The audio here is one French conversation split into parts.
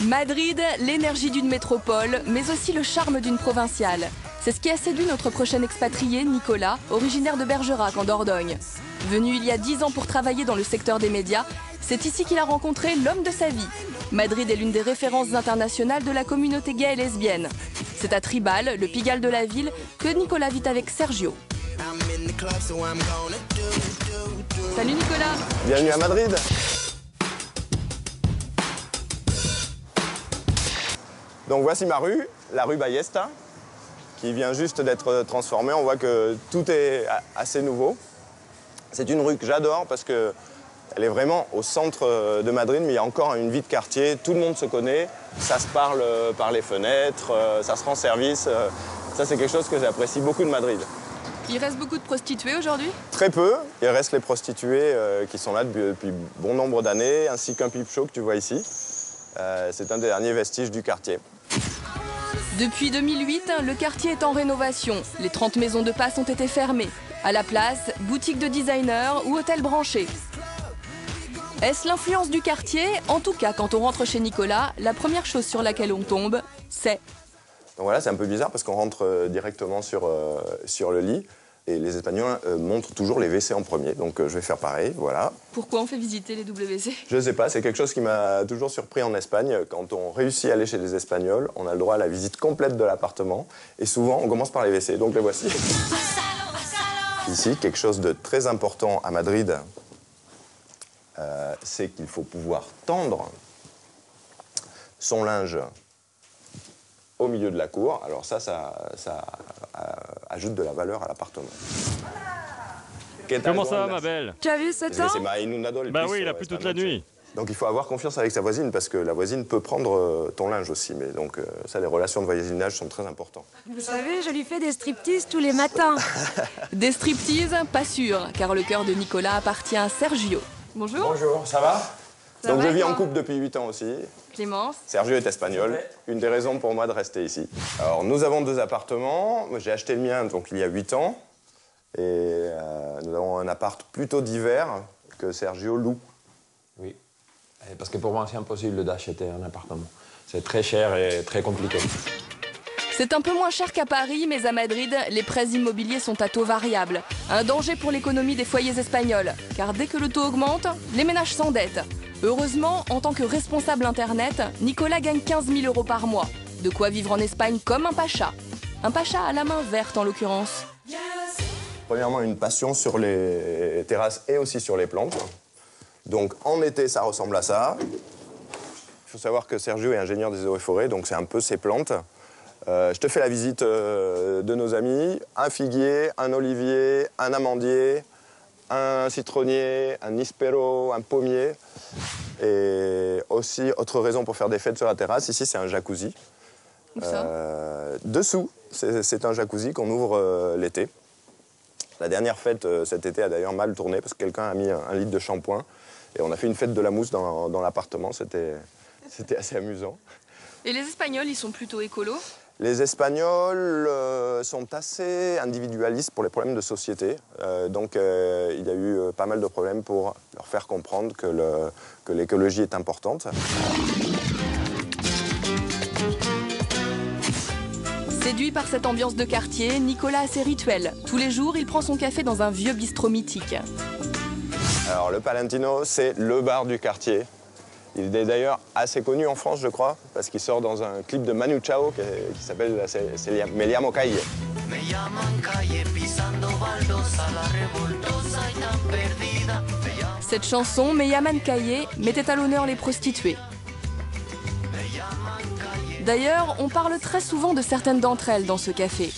Madrid, l'énergie d'une métropole, mais aussi le charme d'une provinciale. C'est ce qui a séduit notre prochain expatrié, Nicolas, originaire de Bergerac en Dordogne. Venu il y a 10 ans pour travailler dans le secteur des médias, c'est ici qu'il a rencontré l'homme de sa vie. Madrid est l'une des références internationales de la communauté gay et lesbienne. C'est à Tribal, le Pigalle de la ville, que Nicolas vit avec Sergio. Salut Nicolas. Bienvenue à Madrid. Donc voici ma rue, la rue Ballesta, qui vient juste d'être transformée. On voit que tout est assez nouveau. C'est une rue que j'adore parce qu'elle est vraiment au centre de Madrid, mais il y a encore une vie de quartier. Tout le monde se connaît, ça se parle par les fenêtres, ça se rend service. Ça, c'est quelque chose que j'apprécie beaucoup de Madrid. Il reste beaucoup de prostituées aujourd'hui? Très peu. Il reste les prostituées qui sont là depuis bon nombre d'années, ainsi qu'un pipe show que tu vois ici. C'est un des derniers vestiges du quartier. Depuis 2008, le quartier est en rénovation. Les 30 maisons de passe ont été fermées. À la place, boutiques de designers ou hôtels branchés. Est-ce l'influence du quartier? En tout cas, quand on rentre chez Nicolas, la première chose sur laquelle on tombe, c'est... Donc voilà, c'est un peu bizarre parce qu'on rentre directement sur le lit. Et les Espagnols montrent toujours les WC en premier, donc je vais faire pareil, voilà. Pourquoi on fait visiter les WC? Je ne sais pas, c'est quelque chose qui m'a toujours surpris en Espagne. Quand on réussit à aller chez les Espagnols, on a le droit à la visite complète de l'appartement. Et souvent, on commence par les WC, donc les voici. Ici, quelque chose de très important à Madrid, c'est qu'il faut pouvoir tendre son linge au milieu de la cour. Alors ça ajoute de la valeur à l'appartement. Comment ça va, ma belle? Tu as vu ce temps? Bah oui, il a plu toute la nuit. Donc il faut avoir confiance avec sa voisine parce que la voisine peut prendre ton linge aussi. Mais donc ça, les relations de voisinage sont très importantes. Vous savez, je lui fais des striptease tous les matins. Des striptease, pas sûr, car le cœur de Nicolas appartient à Sergio. Bonjour. Bonjour, ça va? Donc je vis en couple depuis 8 ans aussi. Clémence. Sergio est espagnol, une des raisons pour moi de rester ici. Alors nous avons 2 appartements, j'ai acheté le mien donc il y a 8 ans. Et nous avons un appart plutôt d'hiver que Sergio loue. Oui, parce que pour moi c'est impossible d'acheter un appartement. C'est très cher et très compliqué. C'est un peu moins cher qu'à Paris, mais à Madrid, les prêts immobiliers sont à taux variable. Un danger pour l'économie des foyers espagnols, car dès que le taux augmente, les ménages s'endettent. Heureusement, en tant que responsable Internet, Nicolas gagne 15 000 € par mois. De quoi vivre en Espagne comme un pacha. Un pacha à la main verte, en l'occurrence. Premièrement, une passion sur les terrasses et aussi sur les plantes. Donc en été, ça ressemble à ça. Il faut savoir que Sergio est ingénieur des eaux et forêts, donc c'est un peu ses plantes. Je te fais la visite de nos amis. Un figuier, un olivier, un amandier, un citronnier, un nispero, un pommier. Et aussi, autre raison pour faire des fêtes sur la terrasse, ici c'est un jacuzzi. Où ça? Dessous, c'est un jacuzzi qu'on ouvre l'été. La dernière fête cet été a d'ailleurs mal tourné parce que quelqu'un a mis 1 litre de shampoing. Et on a fait une fête de la mousse dans l'appartement, c'était assez amusant. Et les Espagnols, ils sont plutôt écolos? Les Espagnols sont assez individualistes pour les problèmes de société. Donc il y a eu pas mal de problèmes pour leur faire comprendre que l'écologie est importante. Séduit par cette ambiance de quartier, Nicolas a ses rituels. Tous les jours, il prend son café dans un vieux bistrot mythique. Alors le Palentino, c'est le bar du quartier. Il est d'ailleurs assez connu en France, je crois, parce qu'il sort dans un clip de Manu Chao qui s'appelle Me llamo Calle. Cette chanson, Me llaman Calle, mettait à l'honneur les prostituées. D'ailleurs, on parle très souvent de certaines d'entre elles dans ce café.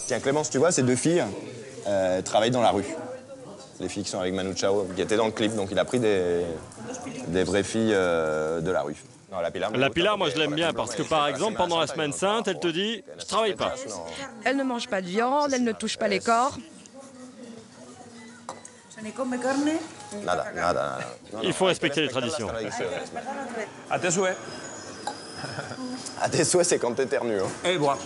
Tiens, Clémence, tu vois, ces 2 filles travaillent dans la rue. Les filles qui sont avec Manu Chao, qui étaient dans le clip, donc il a pris des vraies filles de la rue. Non, la Pilar, moi je l'aime bien parce que par exemple, pendant la semaine sainte, elle te dit « je travaille pas ». Elle ne mange pas de viande, elle ne touche pas les corps. Nada. Il faut respecter les traditions. À tes souhaits. À tes souhaits, c'est quand t'éternues. Hein. Et boire.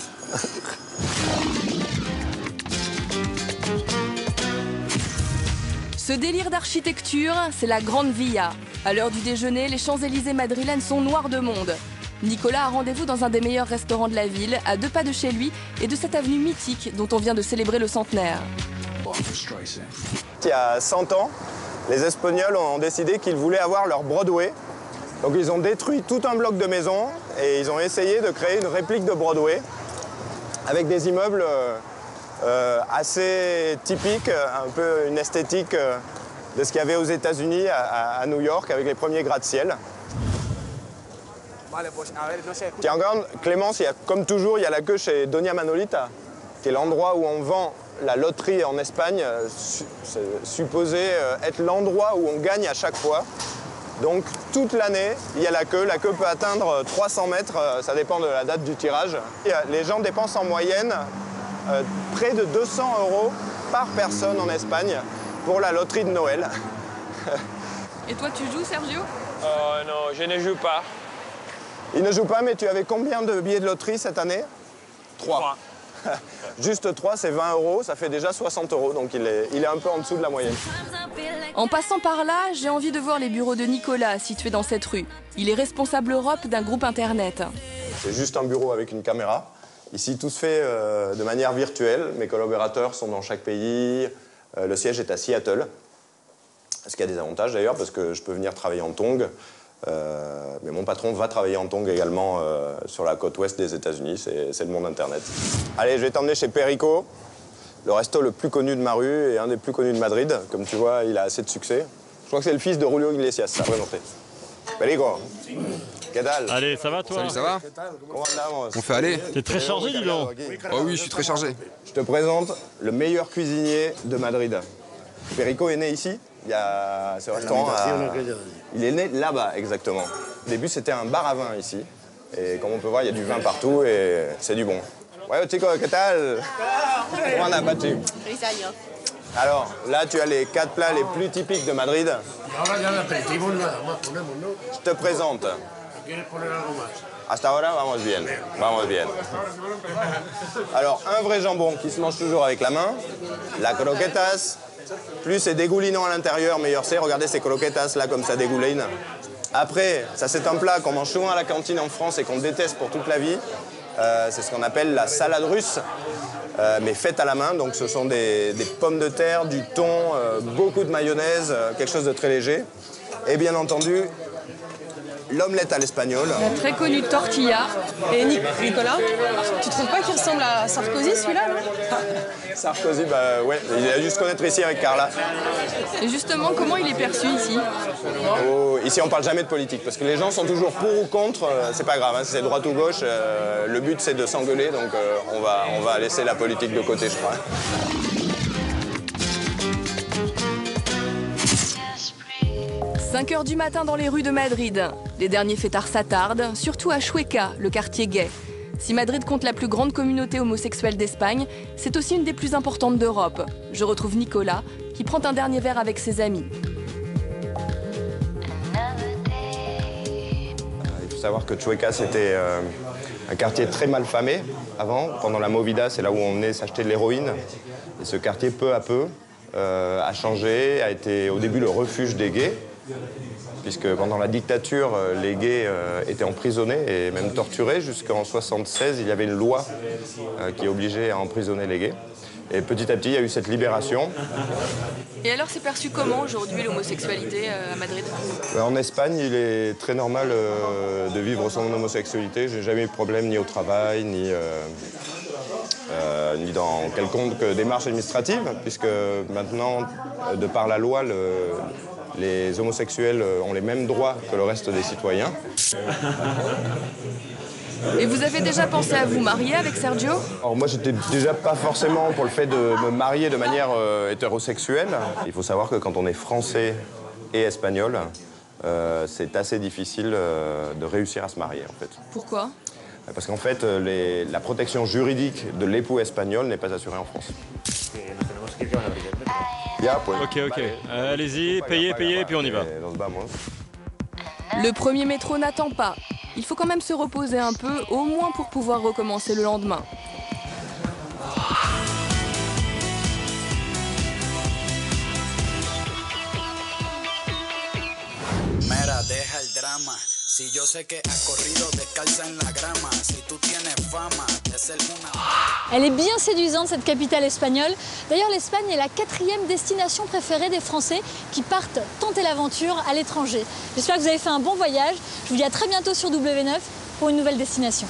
Ce délire d'architecture, c'est la Grande Via. À l'heure du déjeuner, les Champs-Élysées madrilènes sont noirs de monde. Nicolas a rendez-vous dans un des meilleurs restaurants de la ville, à 2 pas de chez lui et de cette avenue mythique dont on vient de célébrer le centenaire. Il y a 100 ans, les Espagnols ont décidé qu'ils voulaient avoir leur Broadway. Donc ils ont détruit tout un bloc de maisons et ils ont essayé de créer une réplique de Broadway avec des immeubles assez typiques, un peu une esthétique de ce qu'il y avait aux États-Unis, à New York, avec les premiers gratte-ciel. Tiens, regarde, Clémence, comme toujours, il y a la queue chez Doña Manolita, qui est l'endroit où on vend la loterie en Espagne, supposé être l'endroit où on gagne à chaque fois. Donc toute l'année, il y a la queue. La queue peut atteindre 300 mètres, ça dépend de la date du tirage. Et les gens dépensent en moyenne près de 200 € par personne en Espagne pour la loterie de Noël. Et toi, tu joues, Sergio? Non, je ne joue pas. Il ne joue pas, mais tu avais combien de billets de loterie cette année? 3. Juste 3, c'est 20 €, ça fait déjà 60 €, donc il est un peu en dessous de la moyenne. En passant par là, j'ai envie de voir les bureaux de Nicolas, situés dans cette rue. Il est responsable Europe d'un groupe internet. C'est juste un bureau avec une caméra. Ici, tout se fait de manière virtuelle. Mes collaborateurs sont dans chaque pays. Le siège est à Seattle. Ce qui a des avantages d'ailleurs, parce que je peux venir travailler en tongs. Mais mon patron va travailler en tongs également sur la côte ouest des États-Unis. C'est le monde Internet. Allez, je vais t'emmener chez Perico, le resto le plus connu de ma rue et un des plus connus de Madrid. Comme tu vois, il a assez de succès. Je crois que c'est le fils de Julio Iglesias, ça a présenté. Perico, qu'est-ce que Allez, ça va toi? Salut, ça va? Comment andamos? On fait aller? T'es très chargé, dis donc. Oh oui, je suis très chargé. Je te présente le meilleur cuisinier de Madrid. Perico est né ici. Il y a ce restaurant. Il est né là-bas, exactement. Au début, c'était un bar à vin ici. Et comme on peut voir, il y a du vin partout et c'est du bon. Ouais, chico, ¿qué tal? Comment on a battu? Alors, là, tu as les 4 plats les plus typiques de Madrid. Je te présente. Hasta ahora, vamos bien. Vamos bien. Alors, un vrai jambon qui se mange toujours avec la main. La croquetas. Plus c'est dégoulinant à l'intérieur, meilleur c'est. Regardez ces croquetas là, comme ça dégouline. Après, ça c'est un plat qu'on mange souvent à la cantine en France et qu'on déteste pour toute la vie. C'est ce qu'on appelle la salade russe, mais faite à la main. Donc ce sont des pommes de terre, du thon, beaucoup de mayonnaise, quelque chose de très léger. Et bien entendu, l'omelette à l'espagnol. La très connue tortilla. Et Nicolas, tu trouves pas qu'il ressemble à Sarkozy celui-là? Sarkozy, bah ouais, il a dû se connaître ici avec Carla. Et justement, comment il est perçu ici? Oh, ici, on parle jamais de politique, parce que les gens sont toujours pour ou contre, c'est pas grave, hein, si c'est droite ou gauche, le but c'est de s'engueuler, donc on va laisser la politique de côté, je crois. 5 h du matin dans les rues de Madrid. Les derniers fêtards s'attardent, surtout à Chueca, le quartier gay. Si Madrid compte la plus grande communauté homosexuelle d'Espagne, c'est aussi une des plus importantes d'Europe. Je retrouve Nicolas, qui prend un dernier verre avec ses amis. Il faut savoir que Chueca, c'était un quartier très mal famé avant. Pendant la Movida, c'est là où on venait s'acheter de l'héroïne. Et ce quartier, peu à peu, a changé, a été au début le refuge des gays, puisque pendant la dictature, les gays étaient emprisonnés et même torturés. Jusqu'en 1976, il y avait une loi qui obligeait à emprisonner les gays. Et petit à petit, il y a eu cette libération. Et alors, c'est perçu comment aujourd'hui l'homosexualité à Madrid? En Espagne, il est très normal de vivre son homosexualité. Je n'ai jamais eu de problème ni au travail, ni dans quelconque démarche administrative, puisque maintenant, de par la loi, les homosexuels ont les mêmes droits que le reste des citoyens. Et vous avez déjà pensé à vous marier avec Sergio? Alors moi, j'étais déjà pas forcément pour le fait de me marier de manière hétérosexuelle. Il faut savoir que quand on est français et espagnol, c'est assez difficile de réussir à se marier, en fait. Pourquoi? Parce qu'en fait, la protection juridique de l'époux espagnol n'est pas assurée en France. Ok, allez-y, payez, puis on y va. Le premier métro n'attend pas. Il faut quand même se reposer un peu, au moins pour pouvoir recommencer le lendemain. Elle est bien séduisante, cette capitale espagnole. D'ailleurs, l'Espagne est la 4e destination préférée des Français qui partent tenter l'aventure à l'étranger. J'espère que vous avez fait un bon voyage. Je vous dis à très bientôt sur W9 pour une nouvelle destination.